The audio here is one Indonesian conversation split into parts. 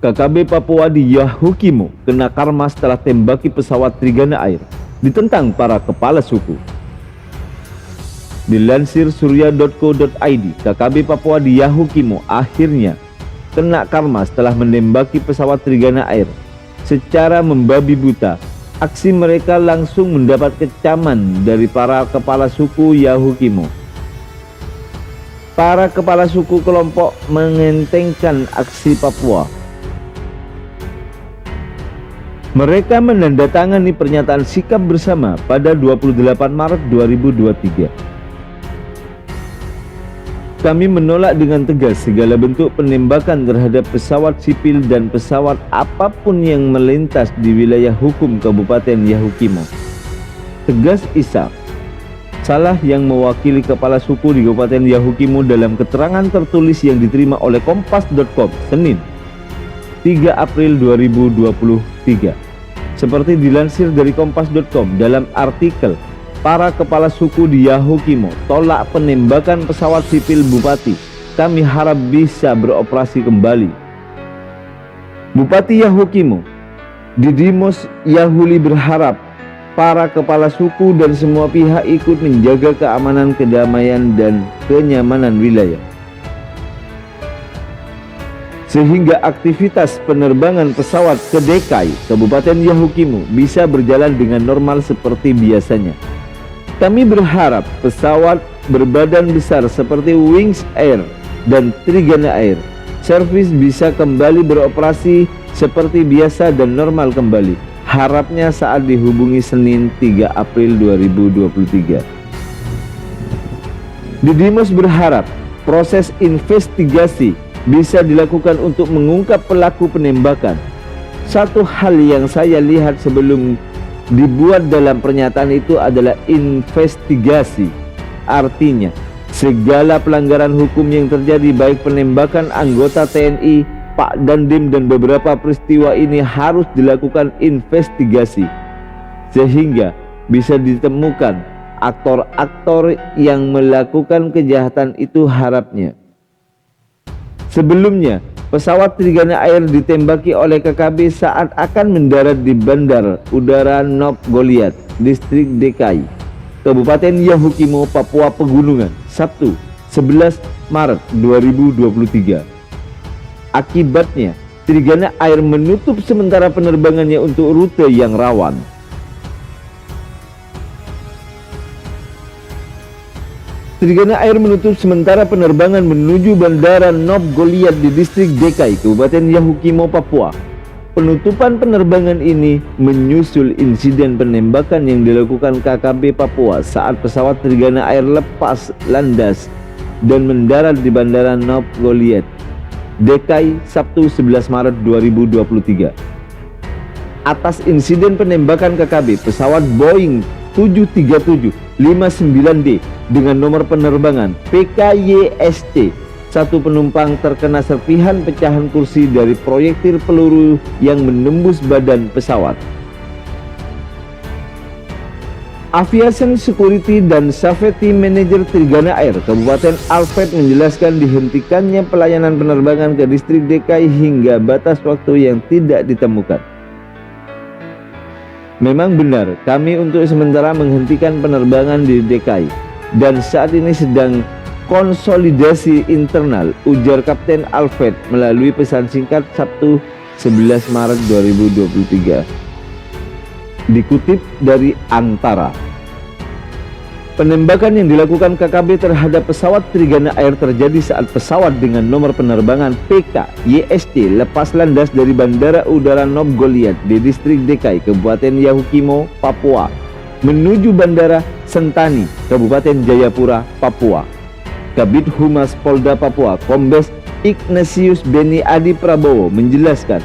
KKB Papua di Yahukimo kena karma setelah tembaki pesawat Trigana Air, ditentang para kepala suku. Dilansir surya.co.id, KKB Papua di Yahukimo akhirnya kena karma setelah menembaki pesawat Trigana Air secara membabi buta. Aksi mereka langsung mendapat kecaman dari para kepala suku Yahukimo. Para kepala suku kelompok mengentengkan aksi Papua. Mereka menandatangani pernyataan sikap bersama pada 28 Maret 2023. Kami menolak dengan tegas segala bentuk penembakan terhadap pesawat sipil dan pesawat apapun yang melintas di wilayah hukum Kabupaten Yahukimo. Tegas Ishak, Salah yang mewakili kepala suku di Kabupaten Yahukimo dalam keterangan tertulis yang diterima oleh Kompas.com Senin 3 April 2023. Seperti dilansir dari Kompas.com dalam artikel, para kepala suku di Yahukimo tolak penembakan pesawat sipil Bupati. Kami harap bisa beroperasi kembali. Bupati Yahukimo Didimos Yahuli berharap para kepala suku dan semua pihak ikut menjaga keamanan, kedamaian, dan kenyamanan wilayah, sehingga aktivitas penerbangan pesawat ke Dekai, Kabupaten Yahukimo bisa berjalan dengan normal seperti biasanya. Kami berharap pesawat berbadan besar seperti Wings Air dan Trigana Air Service bisa kembali beroperasi seperti biasa dan normal kembali. Harapnya saat dihubungi Senin 3 April 2023. Didimos berharap proses investigasi bisa dilakukan untuk mengungkap pelaku penembakan. Satu hal yang saya lihat sebelum dibuat dalam pernyataan itu adalah investigasi. Artinya, segala pelanggaran hukum yang terjadi, baik penembakan anggota TNI, Pak Dandim, dan beberapa peristiwa ini harus dilakukan investigasi sehingga bisa ditemukan aktor-aktor yang melakukan kejahatan itu. Harapnya sebelumnya pesawat Trigana Air ditembaki oleh KKB saat akan mendarat di Bandar Udara Nop Goliat, Distrik Dekai, Kabupaten Yahukimo, Papua Pegunungan, Sabtu 11 Maret 2023. Akibatnya, Trigana Air menutup sementara penerbangannya untuk rute yang rawan. Trigana Air menutup sementara penerbangan menuju Bandara Nop Goliat di Distrik Dekai, Kabupaten Yahukimo, Papua. Penutupan penerbangan ini menyusul insiden penembakan yang dilakukan KKB Papua saat pesawat Trigana Air lepas landas dan mendarat di Bandara Nop Goliat, Dekai, Sabtu 11 Maret 2023. Atas insiden penembakan KKB, pesawat Boeing 737-59D dengan nomor penerbangan PKYST, satu penumpang terkena serpihan pecahan kursi dari proyektil peluru yang menembus badan pesawat. Aviation Security dan Safety Manager Trigana Air Kabupaten Alfred menjelaskan dihentikannya pelayanan penerbangan ke Distrik Dekai hingga batas waktu yang tidak ditemukan. Memang benar, kami untuk sementara menghentikan penerbangan di Dekai dan saat ini sedang konsolidasi internal, ujar Kapten Alfred melalui pesan singkat Sabtu 11 Maret 2023. Dikutip dari Antara, penembakan yang dilakukan KKB terhadap pesawat Trigana Air terjadi saat pesawat dengan nomor penerbangan PKYST lepas landas dari Bandara Udara Nop Goliat di Distrik Dekai, Kabupaten Yahukimo, Papua, menuju Bandara Sentani, Kabupaten Jayapura, Papua. Kabid Humas Polda Papua, Kombes Ignatius Beni Adi Prabowo menjelaskan,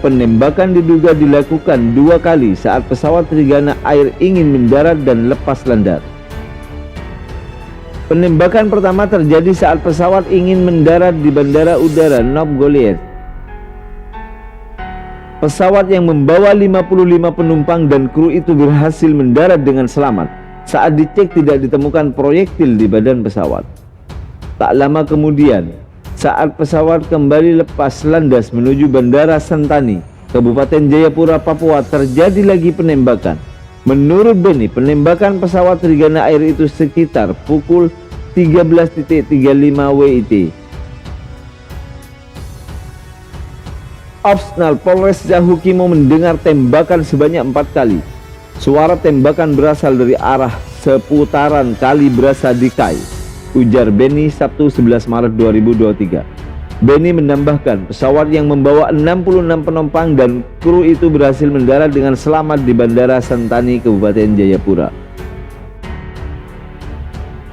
penembakan diduga dilakukan 2 kali saat pesawat Trigana Air ingin mendarat dan lepas landas. Penembakan pertama terjadi saat pesawat ingin mendarat di Bandara Udara Nop Goliat. Pesawat yang membawa 55 penumpang dan kru itu berhasil mendarat dengan selamat. Saat dicek tidak ditemukan proyektil di badan pesawat. Tak lama kemudian, Saat pesawat kembali lepas landas menuju Bandara Sentani, Kabupaten Jayapura, Papua, terjadi lagi penembakan. Menurut Benny, penembakan pesawat Trigana Air itu sekitar pukul 13.35 WIT. Opsnal Polres Yahukimo mendengar tembakan sebanyak 4 kali. Suara tembakan berasal dari arah seputaran kali Brasa Dikai, ujar Benny Sabtu 11 Maret 2023. Benny menambahkan pesawat yang membawa 66 penumpang dan kru itu berhasil mendarat dengan selamat di Bandara Sentani, Kabupaten Jayapura.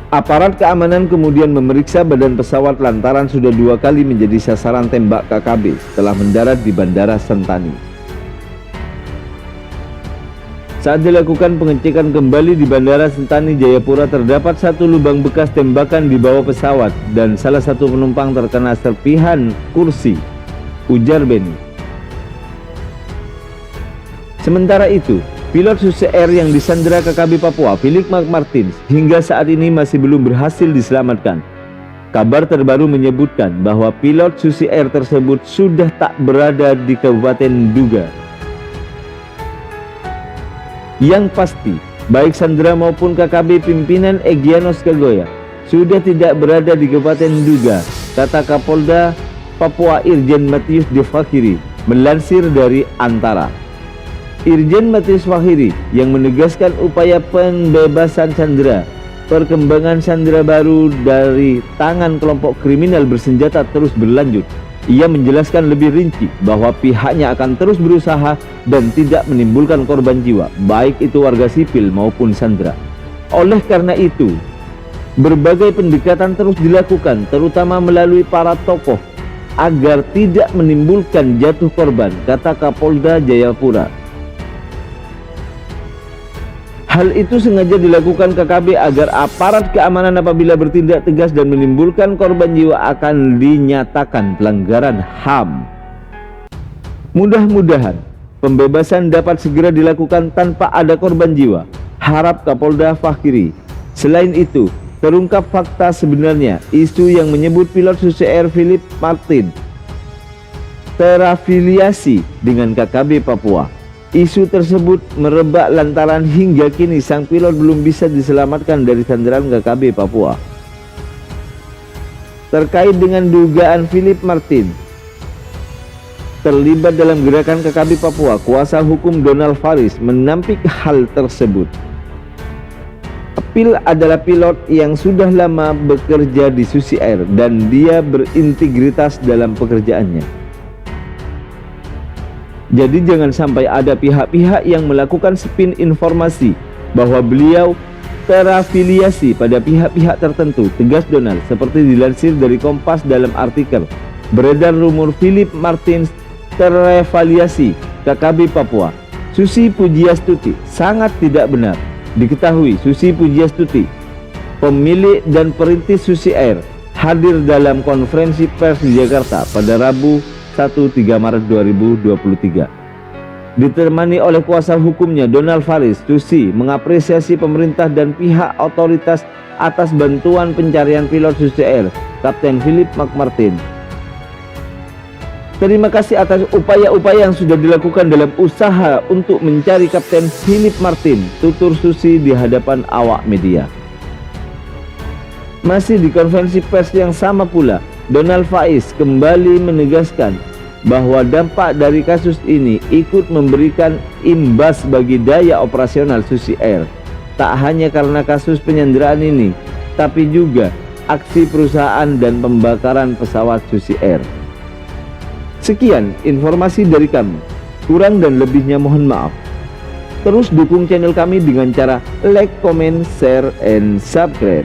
Aparat keamanan kemudian memeriksa badan pesawat lantaran sudah 2 kali menjadi sasaran tembak KKB setelah mendarat di Bandara Sentani. Saat dilakukan pengecekan kembali di Bandara Sentani, Jayapura, terdapat 1 lubang bekas tembakan di bawah pesawat dan salah satu penumpang terkena serpihan kursi, ujar Benny. Sementara itu, pilot Susi Air yang disandera KKB Papua, Philip McMartin, hingga saat ini masih belum berhasil diselamatkan. Kabar terbaru menyebutkan bahwa pilot Susi Air tersebut sudah tak berada di Kabupaten Duga. Yang pasti, baik sandera maupun KKB pimpinan Egyanos Kagoya sudah tidak berada di Kabupaten Duga, kata Kapolda Papua Irjen Matius Devakiri, melansir dari Antara. Irjen Matius Wahiri yang menegaskan upaya pembebasan sandera, perkembangan sandera baru dari tangan kelompok kriminal bersenjata terus berlanjut. Ia menjelaskan lebih rinci bahwa pihaknya akan terus berusaha dan tidak menimbulkan korban jiwa, baik itu warga sipil maupun sandera. Oleh karena itu, berbagai pendekatan terus dilakukan, terutama melalui para tokoh, agar tidak menimbulkan jatuh korban, kata Kapolda Jayapura. Hal itu sengaja dilakukan KKB agar aparat keamanan apabila bertindak tegas dan menimbulkan korban jiwa akan dinyatakan pelanggaran HAM. Mudah-mudahan pembebasan dapat segera dilakukan tanpa ada korban jiwa, harap Kapolda Fakiri. Selain itu, terungkap fakta sebenarnya isu yang menyebut pilot Susi Air Philip Martin terafiliasi dengan KKB Papua. Isu tersebut merebak lantaran hingga kini sang pilot belum bisa diselamatkan dari sandaran KKB Papua. Terkait dengan dugaan Philip Martin terlibat dalam gerakan KKB Papua, kuasa hukum Donald Faris menampik hal tersebut. Phil adalah pilot yang sudah lama bekerja di Susi Air dan dia berintegritas dalam pekerjaannya. Jadi jangan sampai ada pihak-pihak yang melakukan spin informasi bahwa beliau terafiliasi pada pihak-pihak tertentu, tegas Donald, seperti dilansir dari Kompas dalam artikel beredar rumor Philip Martin terafiliasi KKB Papua. Susi Pujiastuti sangat tidak benar. Diketahui Susi Pujiastuti, pemilik dan perintis Susi Air, hadir dalam konferensi pers di Jakarta pada Rabu 3 Maret 2023. Ditemani oleh kuasa hukumnya Donald Faris, Susi mengapresiasi pemerintah dan pihak otoritas atas bantuan pencarian pilot Susi Air, Kapten Philip McMartin. Terima kasih atas upaya-upaya yang sudah dilakukan dalam usaha untuk mencari Kapten Philip Martin, tutur Susi di hadapan awak media. Masih di konferensi pers yang sama pula, Donald Faiz kembali menegaskan bahwa dampak dari kasus ini ikut memberikan imbas bagi daya operasional Susi Air. Tak hanya karena kasus penyanderaan ini, tapi juga aksi perusahaan dan pembakaran pesawat Susi Air. Sekian informasi dari kami. Kurang dan lebihnya mohon maaf. Terus dukung channel kami dengan cara like, comment, share, and subscribe.